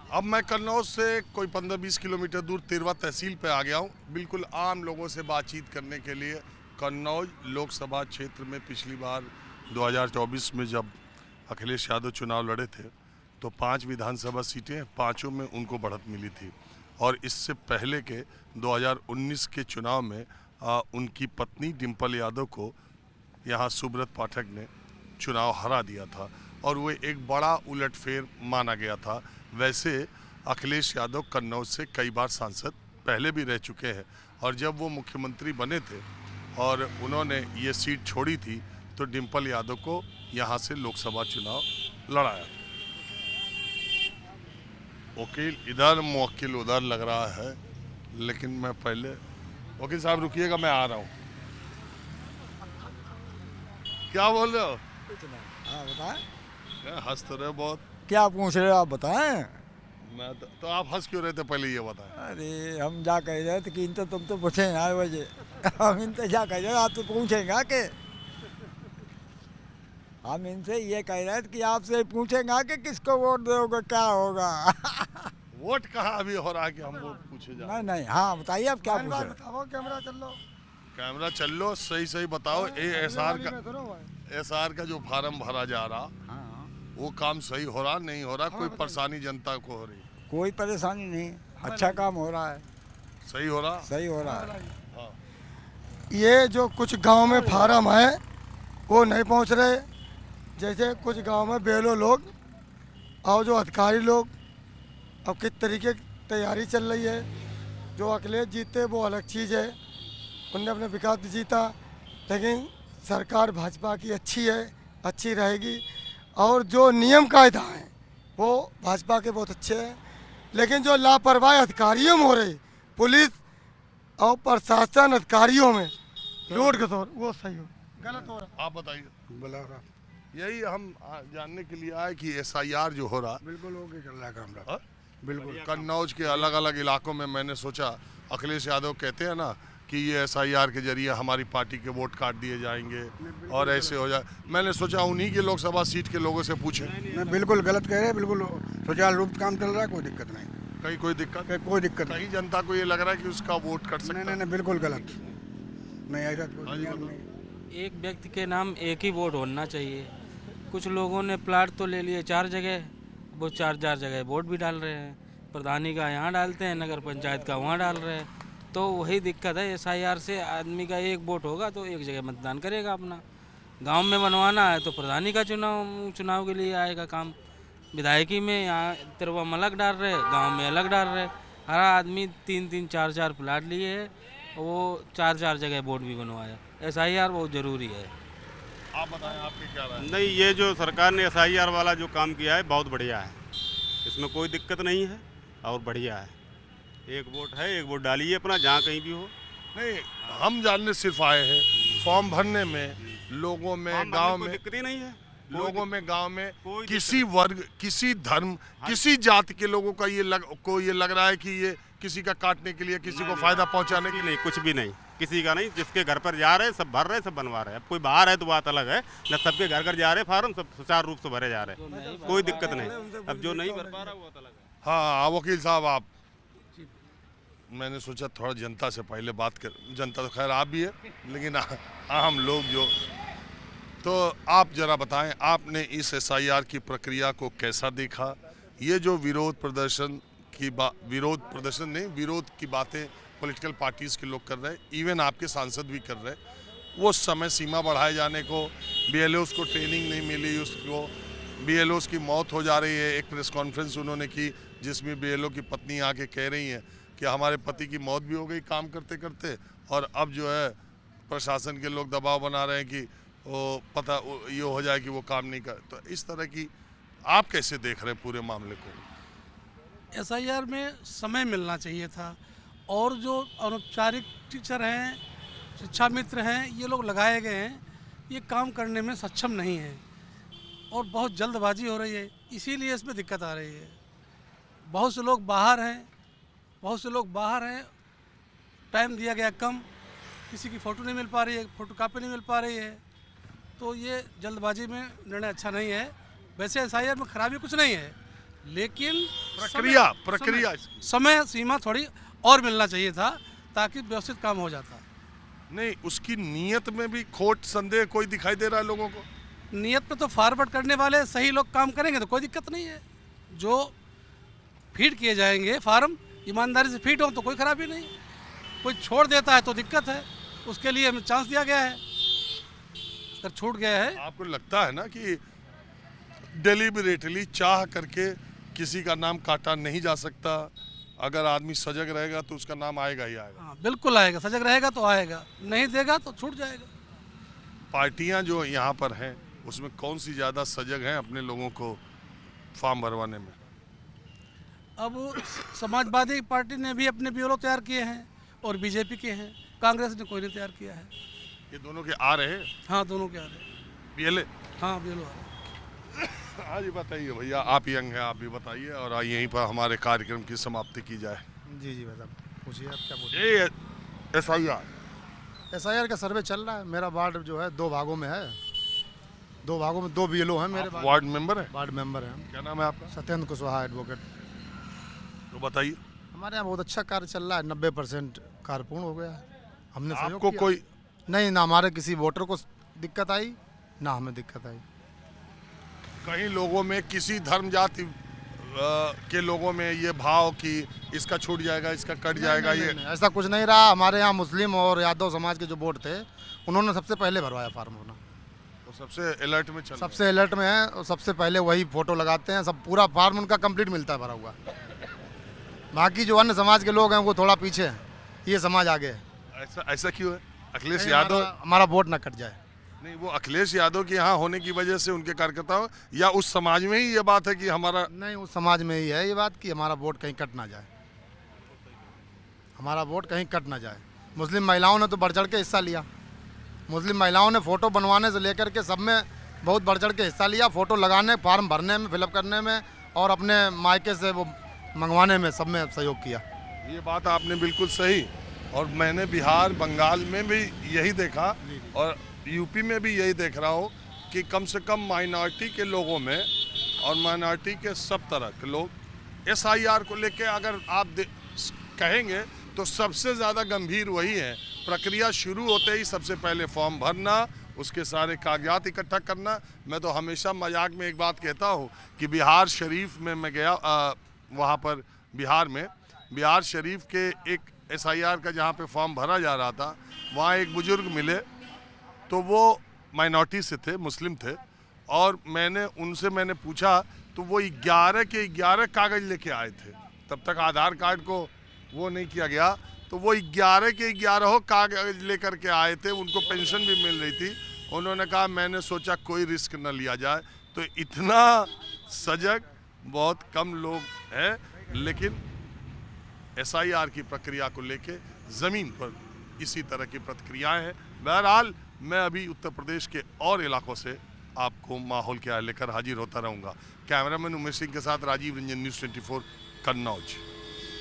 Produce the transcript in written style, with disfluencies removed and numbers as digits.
अब मैं कन्नौज से कोई 15-20 किलोमीटर दूर तिरवा तहसील पे आ गया हूँ, बिल्कुल आम लोगों से बातचीत करने के लिए। कन्नौज लोकसभा क्षेत्र में पिछली बार 2024 में जब अखिलेश यादव चुनाव लड़े थे तो 5 विधानसभा सीटें, पाँचों में उनको बढ़त मिली थी। और इससे पहले के 2019 के चुनाव में उनकी पत्नी डिम्पल यादव को यहाँ सुब्रत पाठक ने चुनाव हरा दिया था और वो एक बड़ा उलटफेर माना गया था। वैसे अखिलेश यादव कन्नौज से कई बार सांसद पहले भी रह चुके हैं और जब वो मुख्यमंत्री बने थे और उन्होंने ये सीट छोड़ी थी तो डिम्पल यादव को यहाँ से लोकसभा चुनाव लड़ाया। वकील इधर, मुवक्किल उधर लग रहा है, लेकिन मैं पहले, वकील साहब रुकिएगा, मैं आ रहा हूँ। क्या बोल रहे हो? हाँ बताएं। हंस तो रहे बहुत। क्या पूछ रहे हो आप बताएं। मैं तो आप हंस क्यों रहे थे पहले ये बताएं। अरे हम जा कह रहे थे कि इन तो तुम तो पूछे ना वजह हम इनसे जा कह रहे आप तो पूछेंगे कि हम इनसे ये कह रहे थे कि आपसे पूछेंगे कि किसको वोट दोगे, क्या होगा। वोट कहाँ अभी हो रहा है कि हम वोट पूछे जा। नहीं नहीं, हाँ बताइए आप क्या पूछ रहे हैं। बताओ, कैमरा चल लो, कैमरा चल लो, सही सही बताओ। एसआर का जो फार्म भरा जा रहा, हाँ, वो काम सही हो रहा नहीं हो रहा? कोई परेशानी जनता को हो रही? कोई परेशानी नहीं, अच्छा काम हो रहा है, सही हो रहा। सही हो रहा है। हाँ। ये जो कुछ गांव में फार्म है वो नहीं पहुंच रहे, जैसे कुछ गांव में बेलो लोग और जो अधिकारी लोग, अब किस तरीके की तैयारी चल रही है। जो अखिलेश जीते वो अलग चीज़ है, उनने अपने विकास भी जीता, लेकिन सरकार भाजपा की अच्छी है, अच्छी रहेगी। और जो नियम कायदा हैं वो भाजपा के बहुत अच्छे हैं, लेकिन जो लापरवाही अधिकारियों में हो रही, पुलिस और प्रशासन अधिकारियों में लूट खसोट, वो सही हो गलत हो रहा। आप बताइए। यही हम जानने के लिए आए कि एसआईआर जो हो रहा, बिल्कुल ओके चल रहा है काम। हाँ? बिल्कुल कन्नौज के अलग अलग इलाकों में मैंने सोचा, अखिलेश यादव कहते हैं ना कि ये एसआईआर के जरिए हमारी पार्टी के वोट काट दिए जाएंगे और ऐसे हो जाए। मैंने सोचा उन्हीं के लोकसभा सीट के लोगों से पूछें। नहीं, बिल्कुल गलत कह रहे हैं, बिल्कुल सुचारू रूप काम चल रहा है, कोई दिक्कत नहीं। कहीं कोई दिक्कत? कोई दिक्कत नहीं। कहीं जनता को ये लग रहा है कि उसका वोट कट सकता है? नहीं नहीं, बिल्कुल गलत नहीं, ऐसा कोई नियम नहीं। एक व्यक्ति के नाम एक ही वोट होना चाहिए। कुछ लोगों ने प्लाट तो ले लिए 4 जगह, वो 4 जगह वोट भी डाल रहे हैं। प्रधानी का यहाँ डालते हैं, नगर पंचायत का वहाँ डाल रहे हैं। तो वही दिक्कत है, एसआईआर से आदमी का एक वोट होगा तो एक जगह मतदान करेगा अपना। गांव में बनवाना है तो प्रधानी का चुनाव के लिए आएगा काम। विधायकी में यहाँ तिरवा में अलग डाल रहे, गाँव में अलग डाल रहे। हर आदमी 3-3, 4-4 प्लाट लिए है, वो 4-4 जगह वोट भी बनवाया। एसआईआर बहुत ज़रूरी है। आप बताएं, आपके क्या राय है? नहीं, ये जो सरकार ने एसआईआर वाला जो काम किया है बहुत बढ़िया है, इसमें कोई दिक्कत नहीं है और बढ़िया है। एक वोट है, एक वोट डालिए अपना जहाँ कहीं भी हो। नहीं, हम जानने सिर्फ आए हैं फॉर्म भरने में, लोगों में, गांव में दिक्कत ही नहीं है। लोगों में, गांव में कोई किसी वर्ग, किसी धर्म, किसी जाति के लोगों का ये लग रहा है कि ये किसी का काटने के लिए, किसी को फायदा पहुंचाने के लिए? नहीं, कुछ भी नहीं, किसी का नहीं। जिसके घर पर जा रहे हैं सब भर रहे हैं, सब बनवा रहे हैं। अब कोई बाहर है तो बात अलग है, न सबके घर घर जा रहे हैं फार्म, सब सुचारू रूप से भरे जा रहे हैं, कोई दिक्कत नहीं। अब जो नहीं भर पा रहा वो अलग है। हाँ वकील साहब, आप, मैंने सोचा थोड़ा जनता से पहले बात कर, जनता तो खैर आप भी है, लेकिन आम लोग जो, तो आप जरा बताएं, आपने इस एसआईआर की प्रक्रिया को कैसा देखा? ये जो विरोध प्रदर्शन की बातें पॉलिटिकल पार्टीज के लोग कर रहे हैं, इवन आपके सांसद भी कर रहे हैं, वो समय सीमा बढ़ाए जाने को, बीएलओस को ट्रेनिंग नहीं मिली, उसको बीएलओस की मौत हो जा रही है। एक प्रेस कॉन्फ्रेंस उन्होंने की जिसमें बीएलओ की पत्नी आके कह रही हैं कि हमारे पति की मौत भी हो गई काम करते करते, और अब जो है प्रशासन के लोग दबाव बना रहे हैं कि वो ये हो जाए कि वो काम नहीं कर। तो इस तरह की आप कैसे देख रहे हैं पूरे मामले को? एसआईआर में समय मिलना चाहिए था, और जो अनौपचारिक टीचर हैं, शिक्षा मित्र हैं, ये लोग लगाए गए हैं, ये काम करने में सक्षम नहीं है और बहुत जल्दबाजी हो रही है, इसीलिए इसमें दिक्कत आ रही है। बहुत से लोग बाहर हैं, टाइम दिया गया कम, किसी की फ़ोटो नहीं मिल पा रही है, फ़ोटो कापी नहीं मिल पा रही है, तो ये जल्दबाजी में निर्णय अच्छा नहीं है। वैसे एसआईआर में खराबी कुछ नहीं है, लेकिन प्रक्रिया समय सीमा थोड़ी और मिलना चाहिए था ताकि व्यवस्थित काम हो जाता। नहीं, उसकी नीयत में भी खोट संदेह कोई दिखाई दे रहा है लोगों को। नियत पे तो फॉरवर्ड करने वाले सही लोग काम करेंगे तो कोई दिक्कत नहीं है। जो फीड किए जाएंगे फार्म ईमानदारी से फीड हो तो कोई खराबी नहीं। कोई छोड़ देता है तो दिक्कत है, उसके लिए हमें चांस दिया गया है। अगर छूट गया है, आपको लगता है ना कि डेलिबरेटली चाह करके किसी का नाम काटा नहीं जा सकता? अगर आदमी सजग रहेगा तो उसका नाम आएगा ही आएगा। हाँ बिल्कुल आएगा, सजग रहेगा तो आएगा, नहीं देगा तो छूट जाएगा। पार्टियां जो यहाँ पर हैं उसमें कौन सी ज़्यादा सजग हैं अपने लोगों को फॉर्म भरवाने में? अब समाजवादी पार्टी ने भी अपने ब्यूरो तैयार किए हैं और बीजेपी के हैं, कांग्रेस ने कोई नहीं तैयार किया है। ये दोनों के आ रहे हैं? हाँ दोनों के आ रहे हैं। पीएलए? हाँ ब्यूरो आ रहे हैं। हाँ जी, बताइए भैया, आप यंग हैं, आप भी बताइए और यहीं पर हमारे कार्यक्रम की समाप्ति की जाए। जी जी भाई साहब, पूछिए आप क्या पूछिए। ये SIR का सर्वे चल रहा है। मेरा वार्ड जो है 2 भागों में है, 2 भागों में 2 BLO हैं मेरे पास। वार्ड मेंबर है? वार्ड मेंबर हैं हम। क्या नाम है आपका? सत्येंद्र कुशवाहा एडवोकेट। तो बताइए। हमारे यहाँ बहुत अच्छा कार्य चल रहा है, 90% कार्य पूर्ण हो गया है। हमने सहयोग आपको किया। कोई नहीं, ना हमारे किसी वोटर को दिक्कत आई, ना हमें दिक्कत आई। कहीं लोगों में किसी धर्म जाति के लोगों में ये भाव कि इसका छूट जाएगा, इसका कट जाएगा, नहीं, ये नहीं, ऐसा कुछ नहीं रहा। हमारे यहाँ मुस्लिम और यादव समाज के जो वोट थे उन्होंने सबसे पहले भरवाया फार्म होना। तो सबसे अलर्ट में चल रहे हैं। सबसे अलर्ट में है और सबसे पहले वही फोटो लगाते हैं। सब पूरा फार्म उनका कंप्लीट मिलता है भरा हुआ। बाकी जो अन्य समाज के लोग हैं वो थोड़ा पीछे हैं, ये समाज आगे है। ऐसा क्यों है? अखिलेश यादव? हमारा वोट ना कट जाए। नहीं, वो अखिलेश यादव के यहाँ होने की वजह से उनके कार्यकर्ताओं या उस समाज में ही ये बात है कि हमारा? नहीं, उस समाज में ही है ये बात कि हमारा वोट कहीं कट ना जाए, हमारा वोट कहीं कट ना जाए। मुस्लिम महिलाओं ने तो बढ़ चढ़ के हिस्सा लिया। मुस्लिम महिलाओं ने फ़ोटो बनवाने से लेकर के सब में बहुत बढ़ चढ़ के हिस्सा लिया। फ़ोटो लगाने, फार्म भरने में, फिलअप करने में और अपने मायके से वो मंगवाने में, सब में सहयोग किया। ये बात आपने बिल्कुल सही। और मैंने बिहार, बंगाल में भी यही देखा और यूपी में भी यही देख रहा हूँ कि कम से कम माइनॉरिटी के लोगों में और माइनॉरिटी के सब तरह के लोग SIR को लेके अगर आप कहेंगे तो सबसे ज़्यादा गंभीर वही है। प्रक्रिया शुरू होते ही सबसे पहले फॉर्म भरना, उसके सारे कागजात इकट्ठा करना। मैं तो हमेशा मजाक में एक बात कहता हूँ कि बिहार शरीफ में मैं गया, वहाँ पर बिहार शरीफ के एक SIR का जहाँ पे फॉर्म भरा जा रहा था, वहाँ एक बुजुर्ग मिले तो वो माइनॉरिटी से थे, मुस्लिम थे, और मैंने पूछा तो वो 11 के 11 कागज़ लेके आए थे। तब तक आधार कार्ड को वो नहीं किया गया, तो वो 11 के 11 कागज़ लेकर के आए थे। उनको पेंशन भी मिल रही थी। उन्होंने कहा मैंने सोचा कोई रिस्क न लिया जाए। तो इतना सजग बहुत कम लोग हैं, लेकिन SIR की प्रक्रिया को लेके ज़मीन पर इसी तरह की प्रतिक्रियाएं हैं। बहरहाल मैं अभी उत्तर प्रदेश के और इलाकों से आपको माहौल क्या लेकर हाजिर होता रहूँगा। कैमरामैन उमेश सिंह के साथ राजीव रंजन, न्यूज़ 24 कन्नौज।